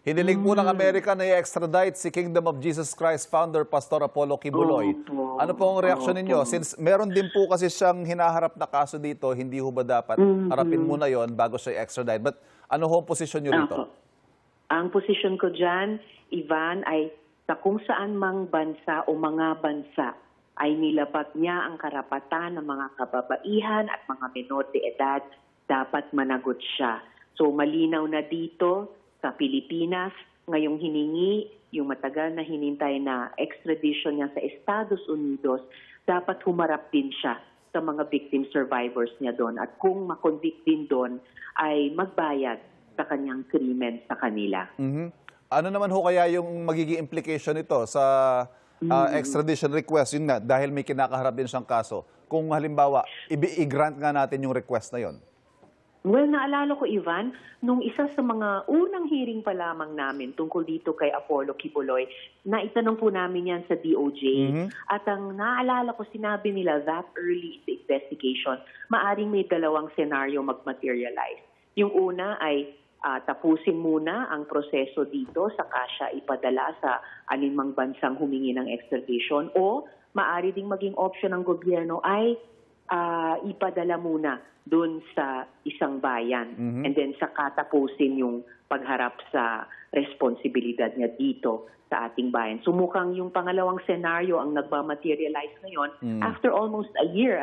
Hiniling po ng Amerika na i-extradite si Kingdom of Jesus Christ founder Pastor Apollo Kibuloy. Opo. Ano po ang reaksyon ninyo? Opo. Since meron din po kasi siyang hinaharap na kaso dito, hindi ho ba dapat harapin muna yon bago siya i-extradite? But ano ho ang posisyon nyo rito? Opo. Ang posisyon ko dyan, Ivan, ay sa kung saan mang bansa o mga bansa ay nilapat niya ang karapatan ng mga kababaihan at mga menor de edad, dapat managot siya. So malinaw na dito sa Pilipinas, ngayong hiningi, yung matagal na hinintay na extradition niya sa Estados Unidos, dapat humarap din siya sa mga victim survivors niya doon. At kung makonvict din doon, ay magbayad sa kanyang krimen sa kanila. Ano naman ho kaya yung magiging implication nito sa extradition request? Yun nga, dahil may kinakaharap din siyang kaso. Kung halimbawa, i-grant nga natin yung request na yon. Well, naalala ko, Ivan, nung isa sa mga unang hearing pa lamang namin tungkol dito kay Apollo Kibuloy, na itanong po namin yan sa DOJ. At ang naalala ko, sinabi nila that early in the investigation, maaring may dalawang senaryo mag-materialize. Yung una ay tapusin muna ang proseso dito saka siya ipadala sa aninmang bansang humingi ng extradition, o maari ding maging option ng gobyerno ay ipadala muna doon sa isang bayan and then saka tapusin yung pagharap sa responsibilidad niya dito sa ating bayan. So mukhang yung pangalawang senaryo ang nagba-materialize ngayon after almost a year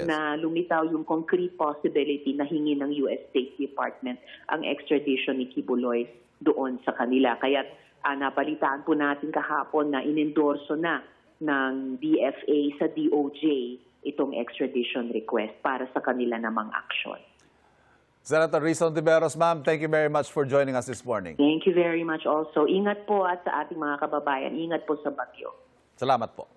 na lumitaw yung concrete possibility na hingi ng US State Department ang extradition ni Kibuloy doon sa kanila. Kaya napalitaan po natin kahapon na inendorso na ng DFA sa DOJ itong extradition request para sa kanila namang aksyon. Senator Risa Hontiveros, ma'am, thank you very much for joining us this morning. Thank you very much also. Ingat po at sa ating mga kababayan, ingat po sa bagyo. Salamat po.